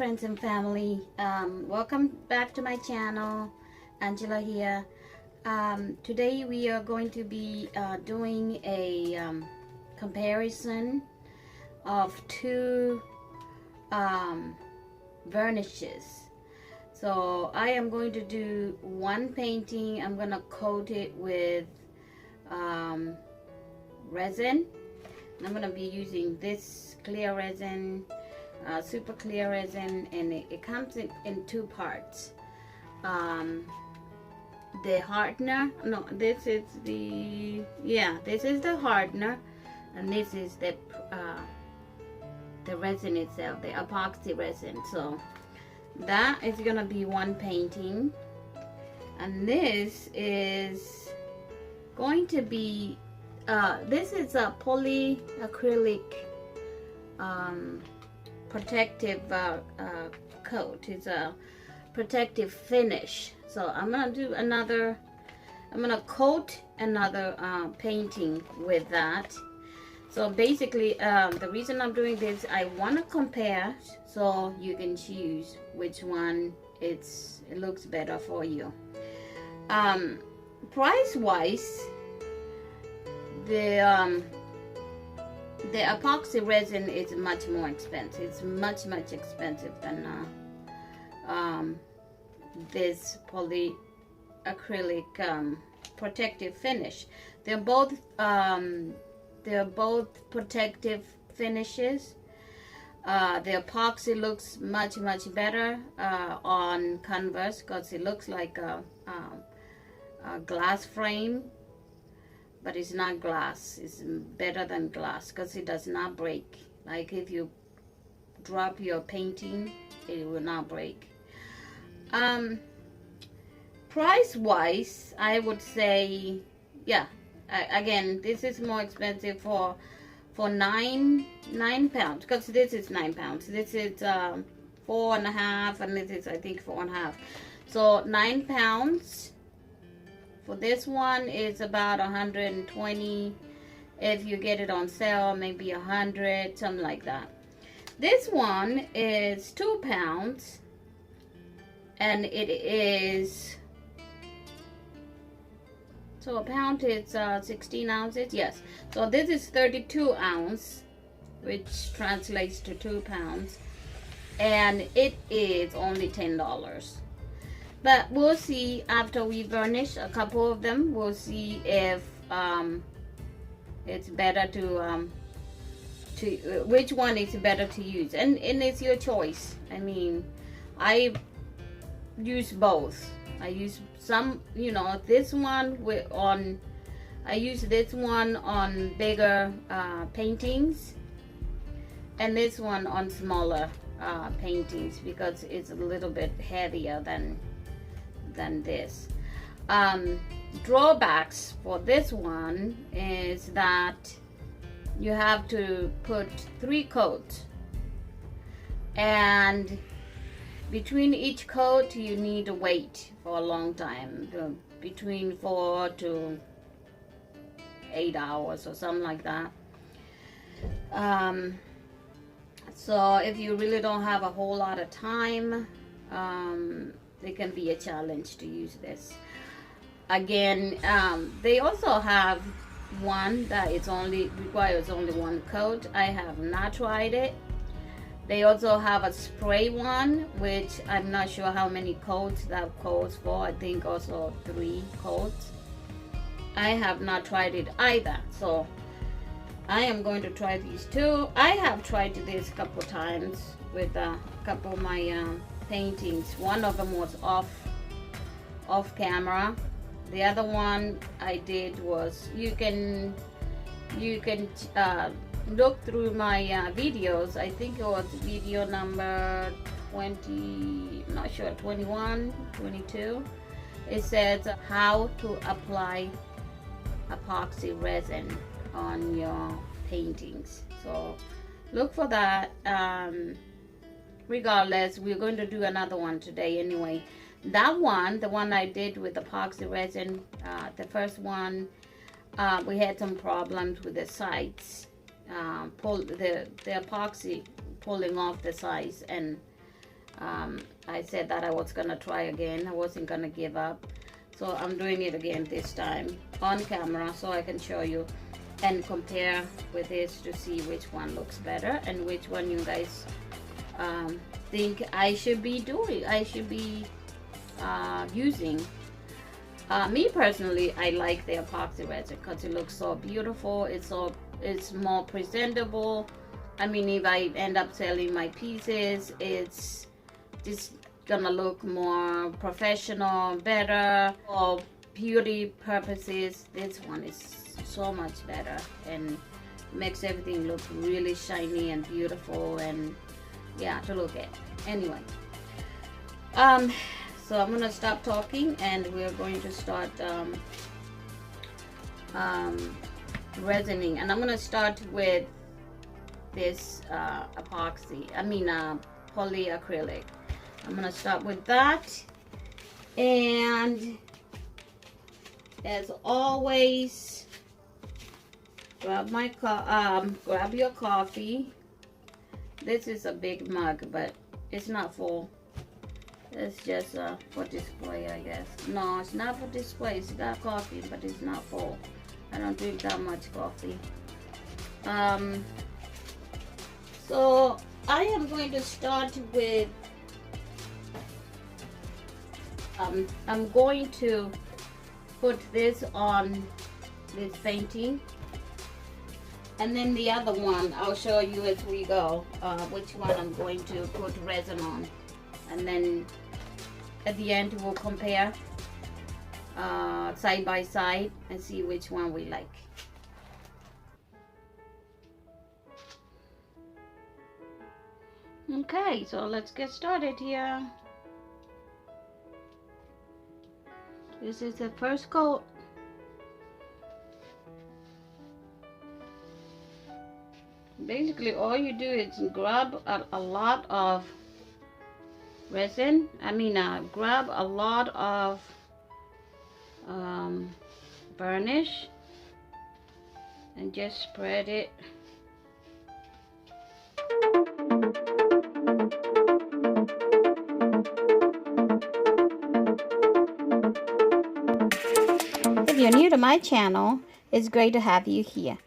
friends and family. Welcome back to my channel. Angela here. Today we are going to be doing a comparison of two varnishes. So I am going to do one painting. I'm going to coat it with resin. I'm going to be using this clear resin, super clear resin, and it comes in two parts. The hardener, no, this is the hardener, and this is the resin itself, the epoxy resin. So that is going to be one painting, and this is going to be this is a polyacrylic protective coat. It's a protective finish. So I'm gonna coat another painting with that. So basically the reason I'm doing this, I want to compare so you can choose which one it looks better for you. Price wise, the epoxy resin is much more expensive. It's much expensive than this polyacrylic protective finish. They're both protective finishes. The epoxy looks much better on canvas because it looks like a glass frame. But it's not glass. It's better than glass because it does not break. Like if you drop your painting, it will not break. Price wise, I would say, yeah, again, this is more expensive for 9 pounds, because this is 9 pounds. This is 4.5, and this is, I think, 4.5. So 9 pounds. For this one, it's about 120. If you get it on sale, maybe 100, something like that. This one is 2 pounds, and it is, so a pound is 16 ounces. Yes. So this is 32 ounce, which translates to 2 pounds, and it is only $10. But we'll see after we varnish a couple of them. We'll see if it's better to which one is better to use, and it's your choice. I mean, I use both. I use some, this one I use this one on bigger paintings, and this one on smaller paintings because it's a little bit heavier than this. Drawbacks for this one is that you have to put 3 coats, and between each coat you need to wait for a long time, between 4 to 8 hours or something like that. So if you really don't have a whole lot of time, it can be a challenge to use this. Again, they also have one that requires only 1 coat. I have not tried it. They also have a spray one, which I'm not sure how many coats that calls for. I think also 3 coats. I have not tried it either, so I am going to try these two. I have tried this a couple times with a couple of my paintings. One of them was off camera. The other one I did was, you can look through my videos. I think it was video number 20, I'm not sure, 21, 22. It says how to apply epoxy resin on your paintings. So look for that. Regardless, we're going to do another one today anyway. That one, the one I did with epoxy resin, the first one, we had some problems with the sides, the epoxy pulling off the sides, and I said that I was gonna try again. I wasn't gonna give up, so I'm doing it again this time on camera so I can show you and compare with this to see which one looks better and which one you guys think I should be doing. I should be using. Me personally, I like the epoxy resin because it looks so beautiful. It's more presentable. I mean, if I end up selling my pieces, it's just gonna look more professional, better. For beauty purposes, this one is so much better and makes everything look really shiny and beautiful and yeah, to look at. Anyway, so I'm gonna stop talking and we're going to start resining, and I'm gonna start with this polyacrylic. I'm gonna start with that, and as always, grab your coffee. This is a big mug, but it's not full. It's just for display, I guess. No, it's not for display. It's got coffee, but it's not full. I don't drink that much coffee. So I am going to start with I'm going to put this on this painting, and then the other one I'll show you as we go which one I'm going to put resin on, and then at the end we'll compare side by side and see which one we like. Okay, so let's get started here. This is the first coat. Basically all you do is grab a lot of resin. Grab a lot of varnish and just spread it. If you're new to my channel, it's great to have you here.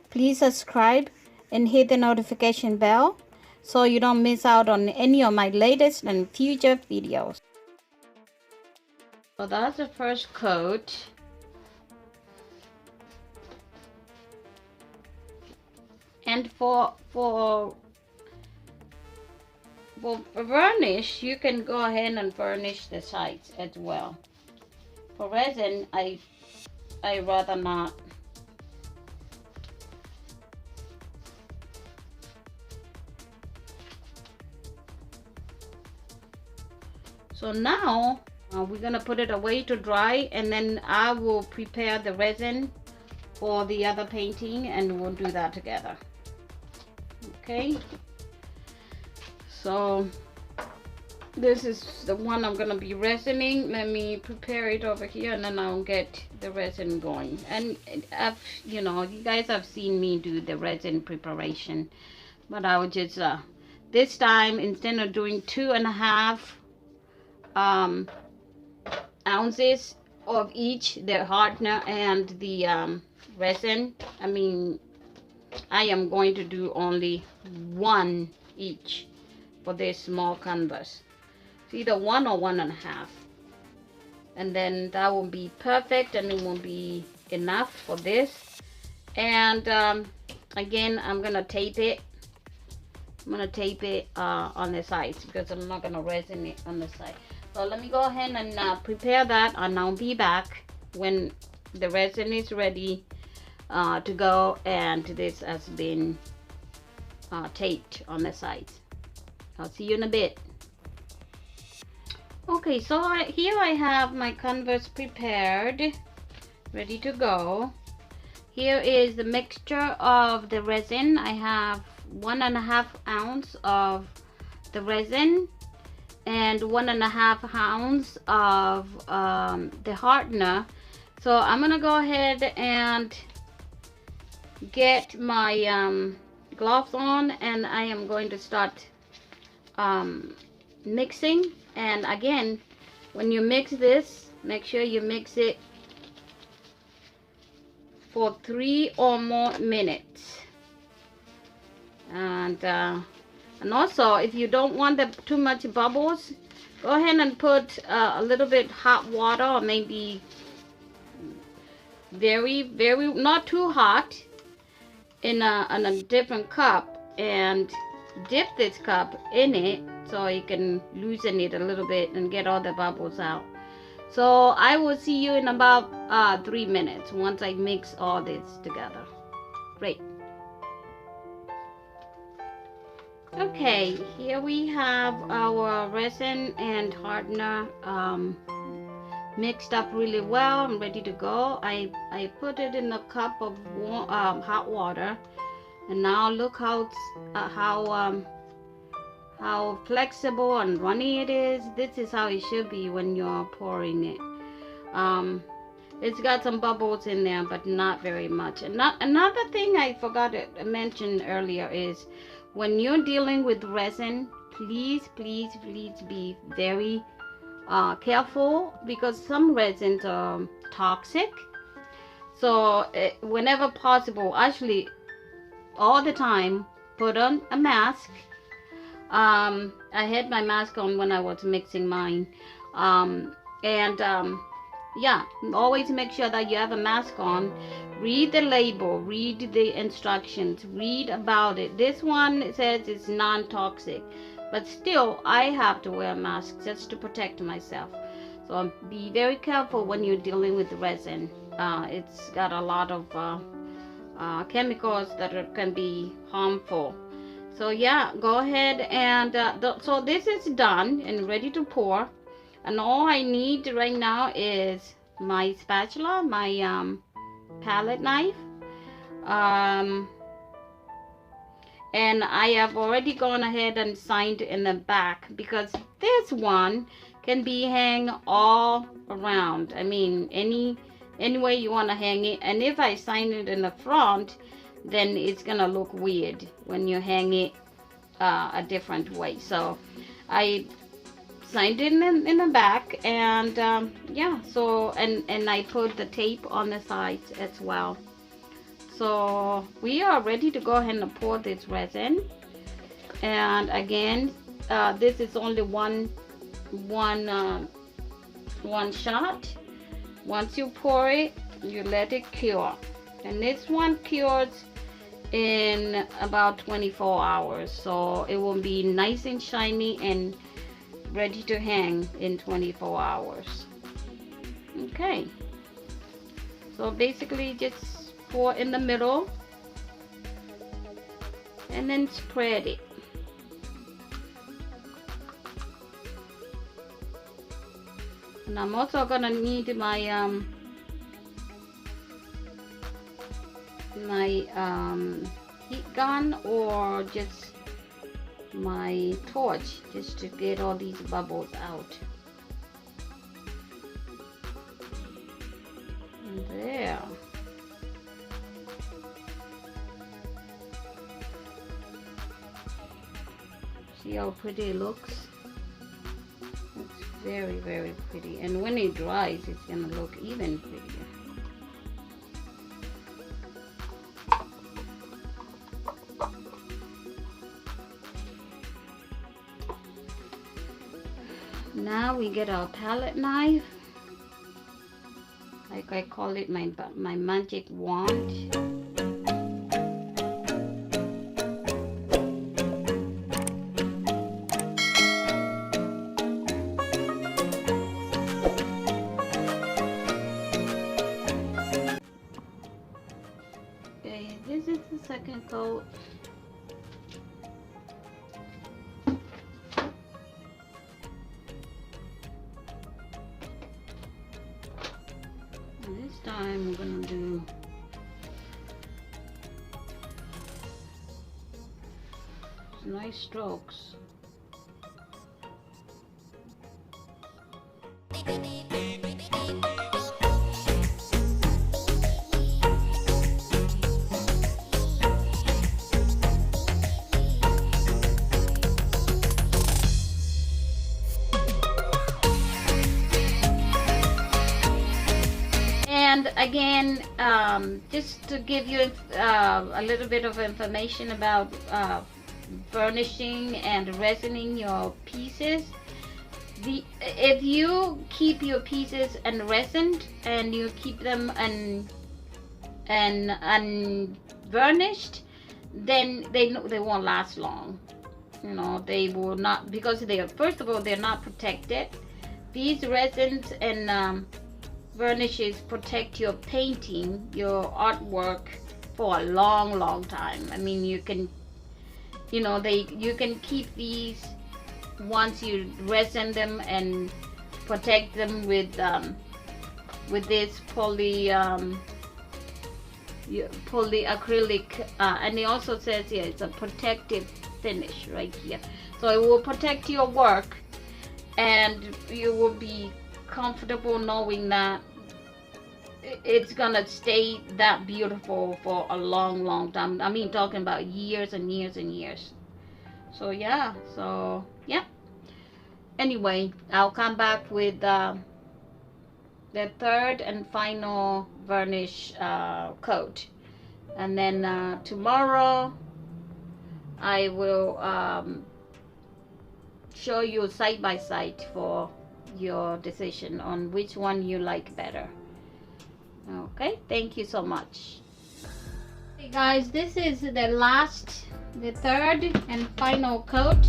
Please subscribe and hit the notification bell so you don't miss out on any of my latest and future videos. So that's the first coat. And for varnish, you can go ahead and varnish the sides as well. For resin, I rather not. So now we're gonna put it away to dry, and then I will prepare the resin for the other painting, and we'll do that together. Okay, so this is the one I'm gonna be resining. Let me prepare it over here, and then I'll get the resin going. And you guys have seen me do the resin preparation, but I would just this time, instead of doing 2.5 ounces of each, the hardener and the resin, I am going to do only 1 each for this small canvas. It's either 1 or 1.5, and then that will be perfect, and it will be enough for this. And again, I'm gonna tape it. I'm gonna tape it on the sides because I'm not gonna resin it on the side. So let me go ahead and prepare that, and I'll be back when the resin is ready to go and this has been taped on the sides. I'll see you in a bit. Okay, so here I have my canvas prepared, ready to go. Here is the mixture of the resin. I have 1.5 ounce of the resin and 1.5 ounce of the hardener. So I'm gonna go ahead and get my gloves on, and I am going to start mixing. And again, when you mix this, make sure you mix it for 3 or more minutes. And also, if you don't want too much bubbles, go ahead and put a little bit hot water, or maybe very not too hot, in a different cup, and dip this cup in it so you can loosen it a little bit and get all the bubbles out. So I will see you in about 3 minutes once I mix all this together. Great. Okay, here we have our resin and hardener mixed up really well. I'm ready to go. I put it in a cup of hot water, and now look how flexible and runny it is. This is how it should be when you're pouring it. It's got some bubbles in there, but not very much. And another thing I forgot to mention earlier is, when you're dealing with resin, please be very careful, because some resins are toxic. So whenever possible, actually all the time, put on a mask. I had my mask on when I was mixing mine. Yeah, always make sure that you have a mask on. Read the label, read the instructions, read about it. This one says it's non-toxic, but still I have to wear a mask just to protect myself. So be very careful when you're dealing with resin. It's got a lot of chemicals that can be harmful. So yeah, go ahead and so this is done and ready to pour. And all I need right now is my spatula, my palette knife, and I have already gone ahead and signed in the back, because this one can be hang all around. I mean, any way you want to hang it. And if I sign it in the front, then it's gonna look weird when you hang it a different way. So I signed it in the back, and yeah, so and I put the tape on the sides as well. So we are ready to go ahead and pour this resin. And again, this is only one shot. Once you pour it, you let it cure, and this one cures in about 24 hours, so it will be nice and shiny and ready to hang in 24 hours. Okay, so basically just pour in the middle and then spread it. And I'm also gonna need my heat gun, or just my torch, just to get all these bubbles out. And there. See how pretty it looks? It's very pretty, and when it dries, it's gonna look even prettier. Now we get our palette knife, like I call it my magic wand. Okay, this is the second coat. This time we're gonna do nice strokes. again, just to give you a little bit of information about burnishing and resining your pieces. If you keep your pieces unresined and you keep them unvarnished, then they won't last long. You know, they will not, because they are, first of all, they're not protected. These resins and varnishes protect your painting, your artwork for a long time. I mean, you can, you know, you can keep these once you resin them and protect them with this polyacrylic, and it also says here it's a protective finish right here, so it will protect your work and you will be comfortable knowing that it's gonna stay that beautiful for a long time. I mean, talking about years and years and years. So yeah, anyway, I'll come back with the third and final varnish coat, and then tomorrow I will show you side by side for your decision on which one you like better. Okay, thank you so much. Hey guys, this is the third and final coat.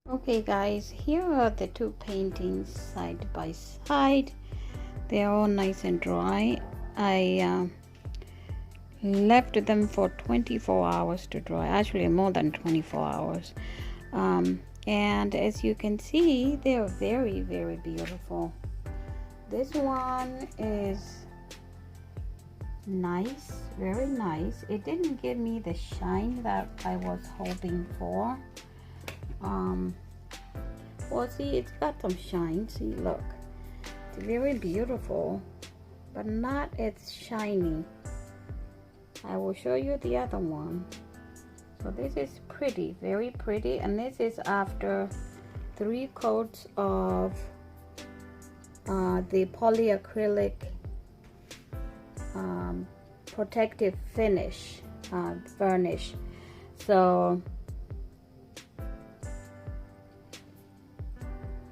Okay guys, here are the two paintings side by side. They're all nice and dry. I left them for 24 hours to dry, actually more than 24 hours. And as you can see, they're very beautiful. This one is nice, very nice. It didn't give me the shine that I was hoping for. Well, see, it's got some shine. See, look, it's very beautiful, but not as shiny. I will show you the other one. So this is pretty, very pretty, and this is after 3 coats of the polyacrylic protective finish varnish. So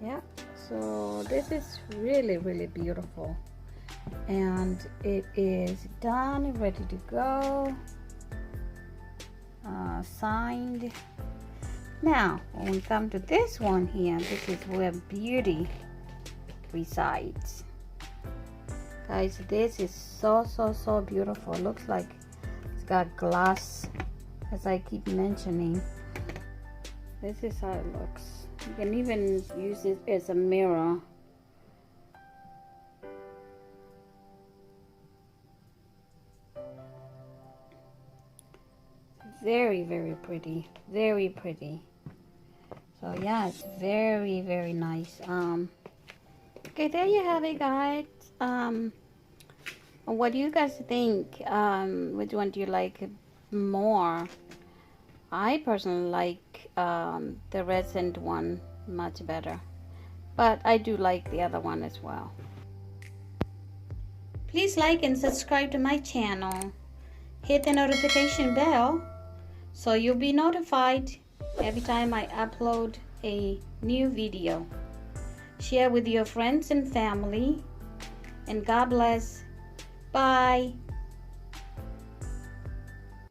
yeah, so this is really beautiful, and it is done, ready to go, signed. Now when we come to this one here, this is where beauty resides, guys. This is so beautiful. Looks like it's got glass, as I keep mentioning. This is how it looks. You can even use it as a mirror. Very pretty, very pretty. So yeah, it's very nice. Okay, there you have it, guys. What do you guys think? Which one do you like more? I personally like the resined one much better, but I do like the other one as well. Please like and subscribe to my channel. Hit the notification bell so you'll be notified every time I upload a new video. Share with your friends and family, and God bless. Bye.